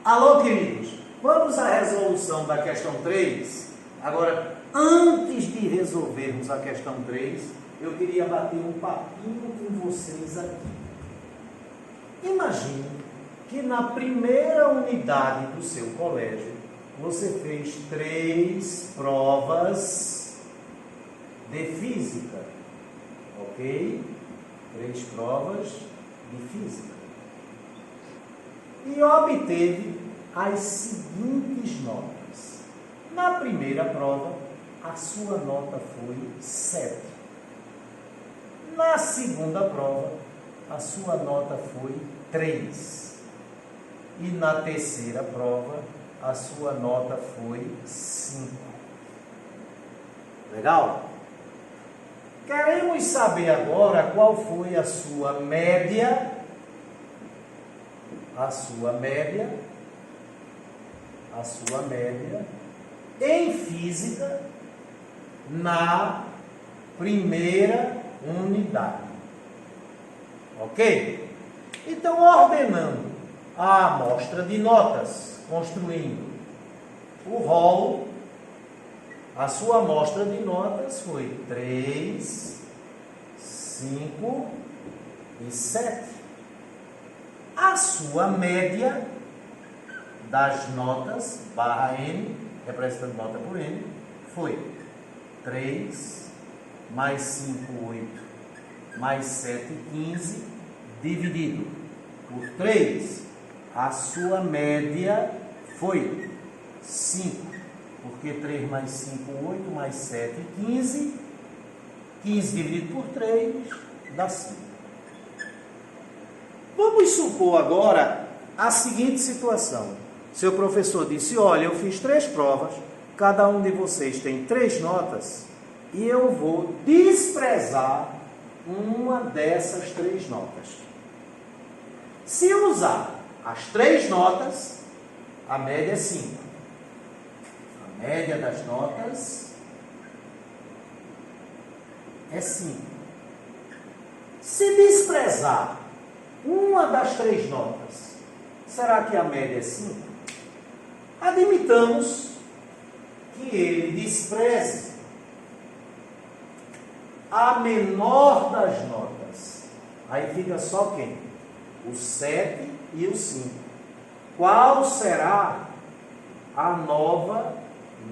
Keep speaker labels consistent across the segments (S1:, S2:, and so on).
S1: Alô, queridos, vamos à resolução da questão 3? Agora, antes de resolvermos a questão 3, eu queria bater um papinho com vocês aqui. Imagine que na primeira unidade do seu colégio, você fez 3 provas de física, ok? 3 provas de física. E obteve as seguintes notas. Na primeira prova, a sua nota foi 7. Na segunda prova, a sua nota foi 3. E na terceira prova, a sua nota foi 5. Legal? Queremos saber agora qual foi a sua média. A sua média em física na primeira unidade. Ok? Então, ordenando a amostra de notas, construindo o rolo, a sua amostra de notas foi 3, 5 e 7. A sua média das notas, barra N, representando nota por N, foi 3, mais 5, 8, mais 7, 15, dividido por 3. A sua média foi 5, porque 3 mais 5, 8, mais 7, 15. 15 dividido por 3 dá 5. Vamos supor agora a seguinte situação. Seu professor disse, olha, eu fiz 3 provas, cada um de vocês tem 3 notas, e eu vou desprezar uma dessas 3 notas. Se usar as 3 notas, a média é 5. A média das notas é 5. Se desprezar uma das 3 notas, será que a média é 5? Admitamos que ele despreze a menor das notas. Aí fica só quem? O 7 e o 5. Qual será a nova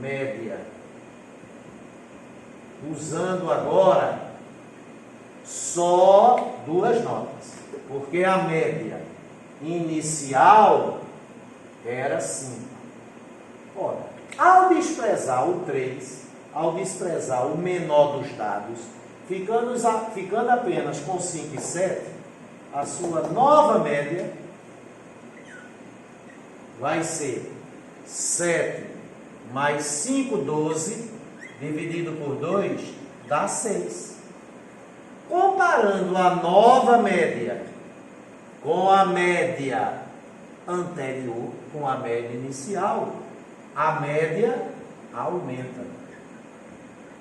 S1: média? Usando agora só 2 notas. Porque a média inicial era 5. Ora, ao desprezar o 3, ao desprezar o menor dos dados, ficando apenas com 5 e 7, a sua nova média vai ser 7 mais 5, 12, dividido por 2, dá 6. Comparando a nova média com a média anterior, com a média inicial, a média aumenta.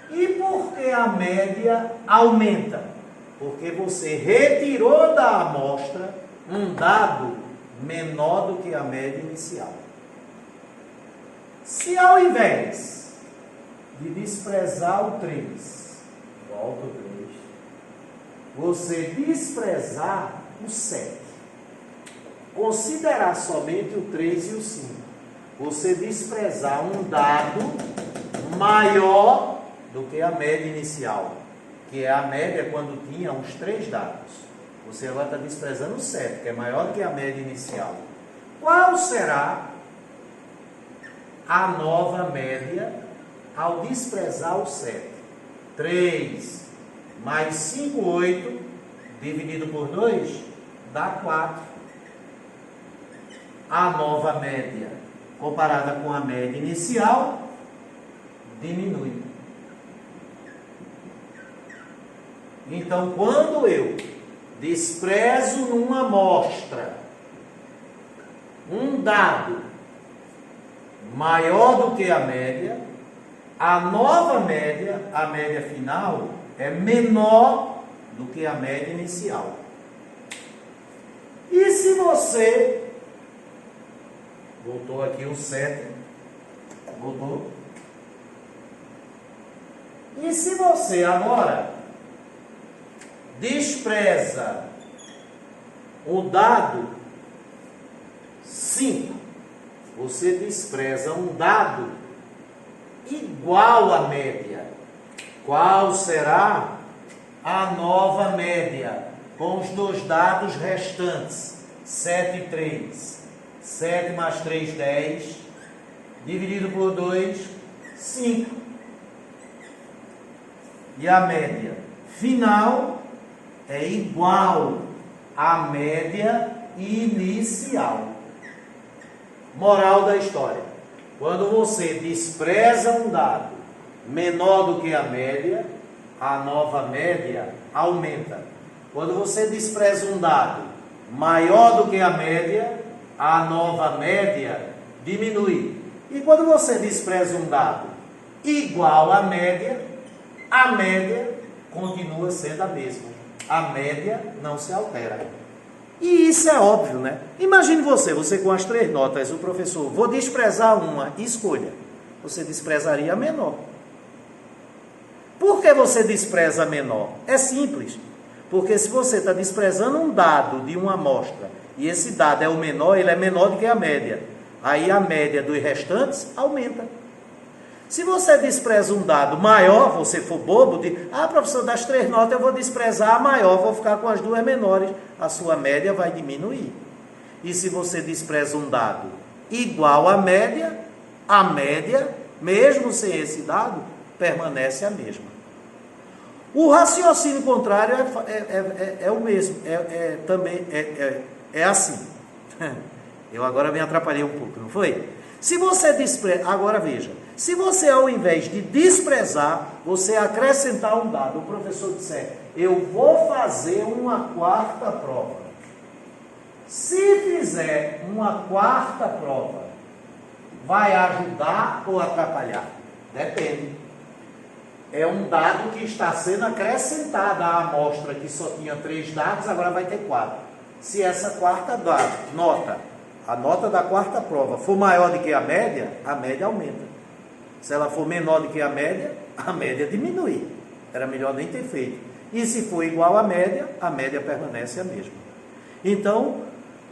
S1: E por que a média aumenta? Porque você retirou da amostra um dado menor do que a média inicial. Se ao invés de desprezar o 3, volta o 3, você desprezar o 7, considerar somente o 3 e o 5, você desprezar um dado maior do que a média inicial, que é a média quando tinha uns 3 dados. Você agora está desprezando o 7, que é maior do que a média inicial. Qual será a nova média ao desprezar o 7? 3 mais 5, 8, dividido por 2, dá 4. A nova média, comparada com a média inicial, diminui. Então, quando eu desprezo numa amostra um dado maior do que a média, a nova média, a média final, é menor do que a média inicial. E se você Voltou aqui o 7. Voltou. E se você agora despreza o dado 5, você despreza um dado igual à média, qual será a nova média com os dois dados restantes? 7 e 3. 7 mais 3, 10. Dividido por 2, 5. E a média final é igual à média inicial. Moral da história: quando você despreza um dado menor do que a média, a nova média aumenta. Quando você despreza um dado maior do que a média, a nova média diminui. E quando você despreza um dado igual à média, a média continua sendo a mesma. A média não se altera. E isso é óbvio, né? Imagine você com as 3 notas, o professor, vou desprezar uma, escolha. Você desprezaria a menor. Por que você despreza a menor? É simples. Porque se você está desprezando um dado de uma amostra, e esse dado é o menor, ele é menor do que a média. Aí a média dos restantes aumenta. Se você despreza um dado maior, você for bobo, professor, das 3 notas eu vou desprezar a maior, vou ficar com as 2 menores. A sua média vai diminuir. E se você despreza um dado igual à média, a média, mesmo sem esse dado, permanece a mesma. O raciocínio contrário é o mesmo, também é assim. Eu agora me atrapalhei um pouco, não foi? Se você despreza, agora veja, se você ao invés de desprezar, você acrescentar um dado, o professor disser, eu vou fazer uma 4ª prova. Se fizer uma 4ª prova, vai ajudar ou atrapalhar? Depende. É um dado que está sendo acrescentado à amostra que só tinha 3 dados, agora vai ter 4. Se essa 4ª nota, a nota da 4ª prova, for maior do que a média aumenta. Se ela for menor do que a média diminui. Era melhor nem ter feito. E se for igual à média permanece a mesma. Então,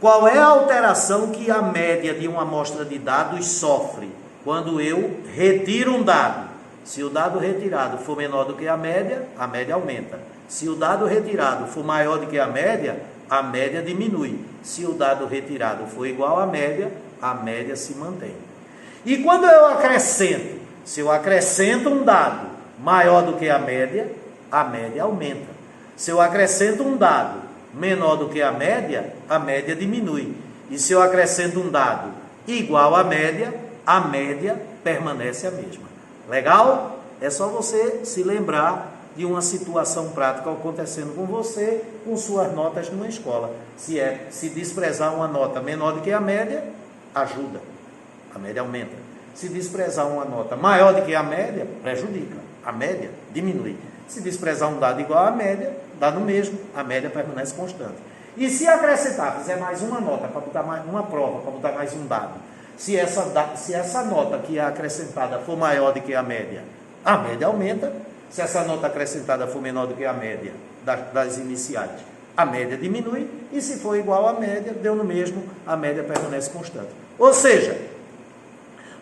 S1: qual é a alteração que a média de uma amostra de dados sofre quando eu retiro um dado? Se o dado retirado for menor do que a média aumenta. Se o dado retirado for maior do que a média diminui. Se o dado retirado for igual à média, a média se mantém. E quando eu acrescento, se eu acrescento um dado maior do que a média aumenta. Se eu acrescento um dado menor do que a média diminui. E se eu acrescento um dado igual à média, a média permanece a mesma. Legal? É só você se lembrar de uma situação prática acontecendo com você, com suas notas numa escola. Se desprezar uma nota menor do que a média, ajuda. A média aumenta. Se desprezar uma nota maior do que a média, prejudica. A média diminui. Se desprezar um dado igual à média, dá no mesmo. A média permanece constante. E se acrescentar, fizer mais uma nota, para botar mais uma prova, para botar mais um dado, se essa nota que é acrescentada for maior do que a média aumenta. Se essa nota acrescentada for menor do que a média das iniciais, a média diminui. E se for igual à média, deu no mesmo, a média permanece constante. Ou seja,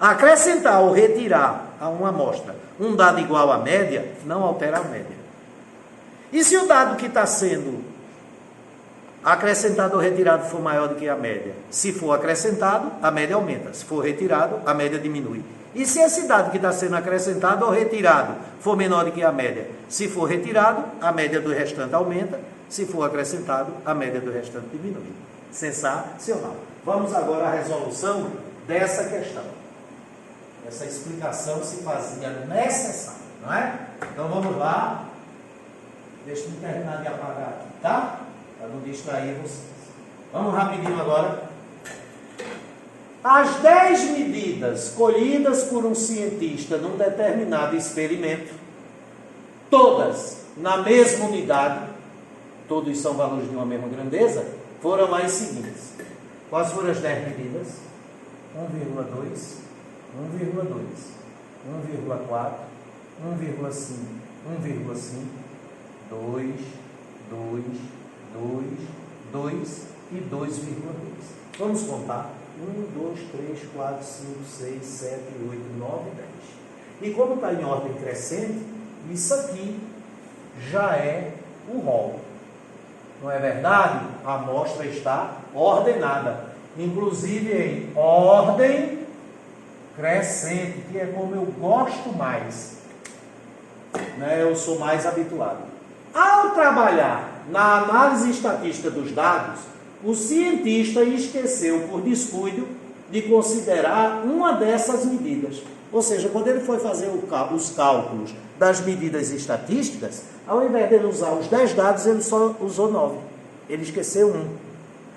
S1: acrescentar ou retirar a uma amostra um dado igual à média, não altera a média. E se o dado que está sendo acrescentado ou retirado for maior do que a média? Se for acrescentado, a média aumenta. Se for retirado, a média diminui. E se esse dado que está sendo acrescentado ou retirado for menor do que a média? Se for retirado, a média do restante aumenta. Se for acrescentado, a média do restante diminui. Sensacional. Vamos agora à resolução dessa questão. Essa explicação se fazia necessária, não é? Então vamos lá. Deixa eu terminar de apagar aqui, tá? Para não distrair vocês. Vamos rapidinho agora. As 10 medidas colhidas por um cientista num determinado experimento, todas na mesma unidade, todos são valores de uma mesma grandeza, foram as seguintes. Quais foram as 10 medidas? 1,2, 1,2, 1,4, 1,5, 1,5, 2, 2, 2, 2 e 2,2. Vamos contar? 1, 2, 3, 4, 5, 6, 7, 8, 9, 10. E como está em ordem crescente, isso aqui já é o rol. Não é verdade? A amostra está ordenada, inclusive em ordem crescente, que é como eu gosto mais, né? Eu sou mais habituado. Ao trabalhar na análise estatística dos dados, o cientista esqueceu por descuido de considerar uma dessas medidas. Ou seja, quando ele foi fazer os cálculos das medidas estatísticas, ao invés de ele usar os 10 dados, ele só usou 9. Ele esqueceu 1.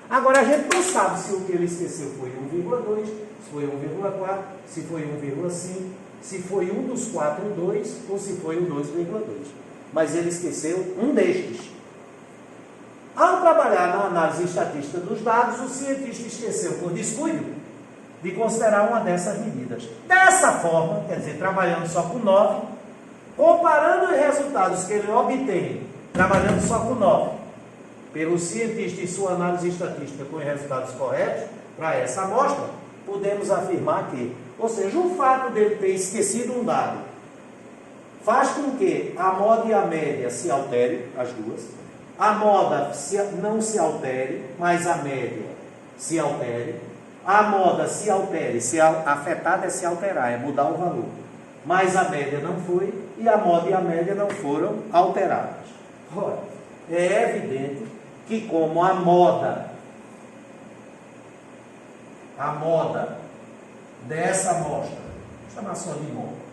S1: Agora, a gente não sabe se o que ele esqueceu foi 1,2, se foi 1,4, se foi 1,5, se foi um dos 4, 2, ou se foi o 2,2. Mas ele esqueceu um destes. Ao trabalhar na análise estatística dos dados, o cientista esqueceu por descuido de considerar uma dessas medidas. Dessa forma, quer dizer, trabalhando só com 9, comparando os resultados que ele obtém, trabalhando só com 9, pelo cientista e sua análise estatística com os resultados corretos, para essa amostra, podemos afirmar que, ou seja, o fato dele ter esquecido um dado, faz com que a moda e a média se alterem, as duas. A moda não se altere, mas a média se altere. A moda se altere, se afetada é se alterar, é mudar o valor. Mas a média não foi, e a moda e a média não foram alteradas. Ora, é evidente que como a moda dessa amostra, vou chamar só de moda,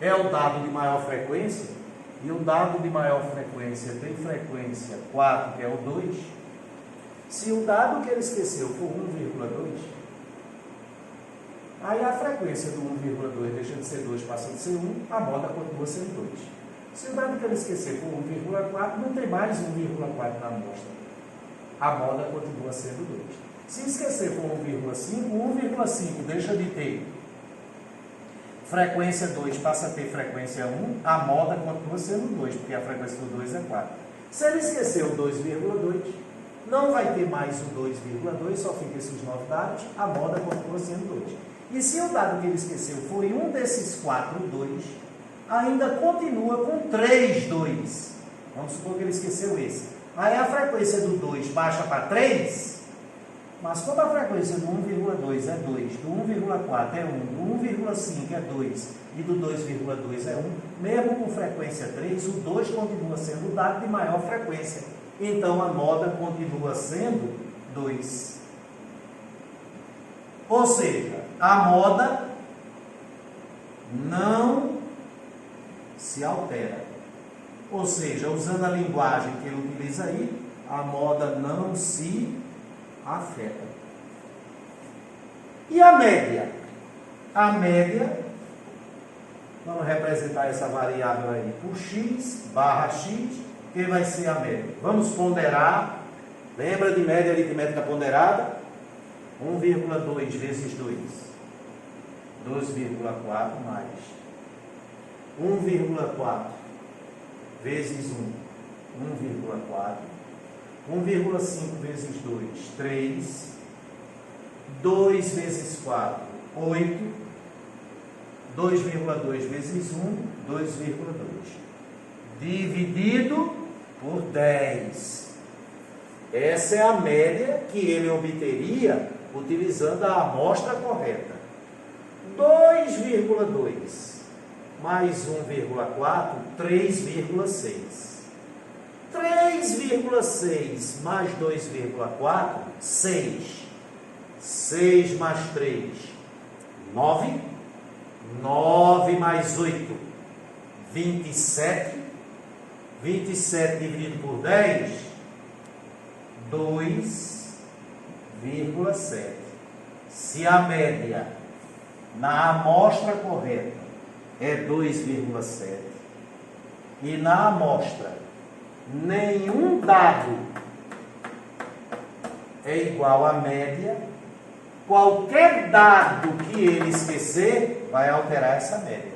S1: é o dado de maior frequência, e o dado de maior frequência tem frequência 4, que é o 2, se o dado que ele esqueceu for 1,2, aí a frequência do 1,2 deixa de ser 2, passa de ser 1, a moda continua sendo 2. Se o dado que ele esqueceu for 1,4, não tem mais 1,4 na amostra. A moda continua sendo 2. Se esquecer for 1,5, 1,5 deixa de ter frequência 2, passa a ter frequência 1, a moda continua sendo 2, porque a frequência do 2 é 4. Se ele esqueceu o 2,2, não vai ter mais o 2,2, só fica esses 9 dados, a moda continua sendo 2. E se o dado que ele esqueceu foi um desses 4, 2, ainda continua com 3, 2. Vamos supor que ele esqueceu esse. Aí a frequência do 2 baixa para 3, mas como a frequência do 1,2 é 2, do 1,4 é 1, do 1,5 é 2 e do 2,2 é 1, mesmo com frequência 3, o 2 continua sendo o dado de maior frequência. Então a moda continua sendo 2. Ou seja, a moda não se altera. Ou seja, usando a linguagem que ele utiliza aí, a moda não se afeta. E a média? A média, vamos representar essa variável aí por x barra x, que vai ser a média. Vamos ponderar, lembra de média aritmética ponderada? 1,2 vezes 2, 2,4 mais 1,4 vezes 1, 1,4, 1,5 vezes 2, 3, 2 vezes 4, 8, 2,2 vezes 1, 2,2, dividido por 10. Essa é a média que ele obteria utilizando a amostra correta. 2,2 mais 1,4, 3,6. 3,6 mais 2,4, 6. 6 mais 3, 9. 9 mais 8, 27. 27 dividido por 10, 2,7. Se a média na amostra correta é 2,7 e na amostra nenhum dado é igual à média, qualquer dado que ele esquecer, vai alterar essa média.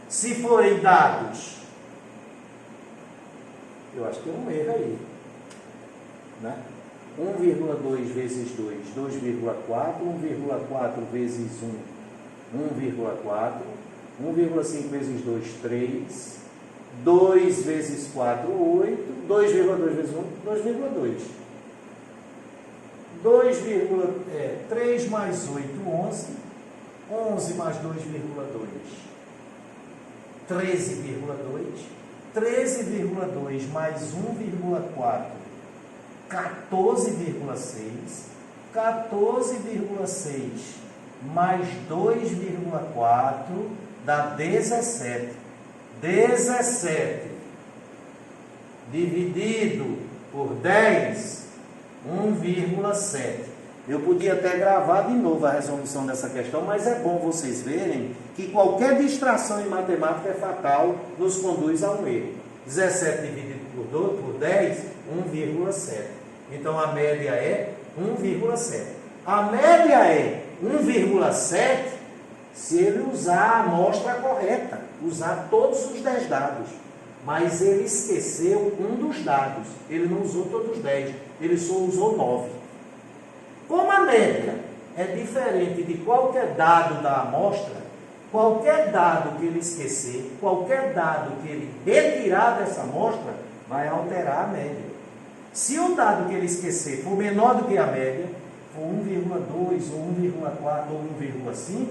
S1: Se forem dados, eu acho que tem um erro aí, né? 1,2 vezes 2, 2,4, 1,4 vezes 1, 1,4, 1,5 vezes 2, 3, 2 vezes 4, 8, 2,2 vezes 1, 2,2. 3 mais 8, 11, 11 mais 2,2, 13,2, 13,2 mais 1,4, 14,6, 14,6 mais 2,4 dá 17. 17 dividido por 10, 1,7. Eu podia até gravar de novo a resolução dessa questão, mas é bom vocês verem que qualquer distração em matemática é fatal, nos conduz a um erro. 17 dividido por 10, 1,7. Então a média é 1,7. A média é 1,7 se ele usar a amostra correta, usar todos os 10 dados. Mas ele esqueceu um dos dados. Ele não usou todos os 10, ele só usou 9. Como a média é diferente de qualquer dado da amostra, qualquer dado que ele esquecer, qualquer dado que ele retirar dessa amostra, vai alterar a média. Se o dado que ele esquecer for menor do que a média, for 1,2 ou 1,4 ou 1,5,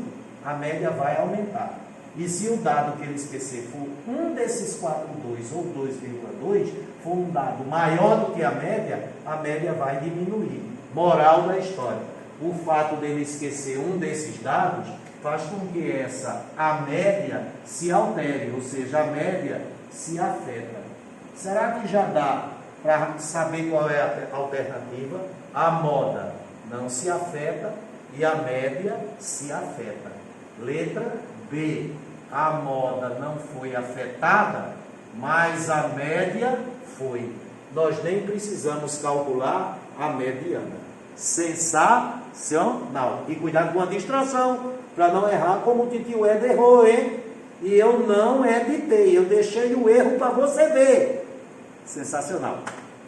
S1: a média vai aumentar. E se o dado que ele esquecer for um desses 4,2 ou 2,2, for um dado maior do que a média vai diminuir. Moral da história: o fato dele esquecer um desses dados faz com que a média se altere, ou seja, a média se afeta. Será que já dá para saber qual é a alternativa? A moda não se afeta e a média se afeta. Letra B. A moda não foi afetada, mas a média foi. Nós nem precisamos calcular a mediana. Sensacional. E cuidado com a distração, para não errar como o titio Ed errou, hein? E eu não editei, eu deixei o erro para você ver. Sensacional.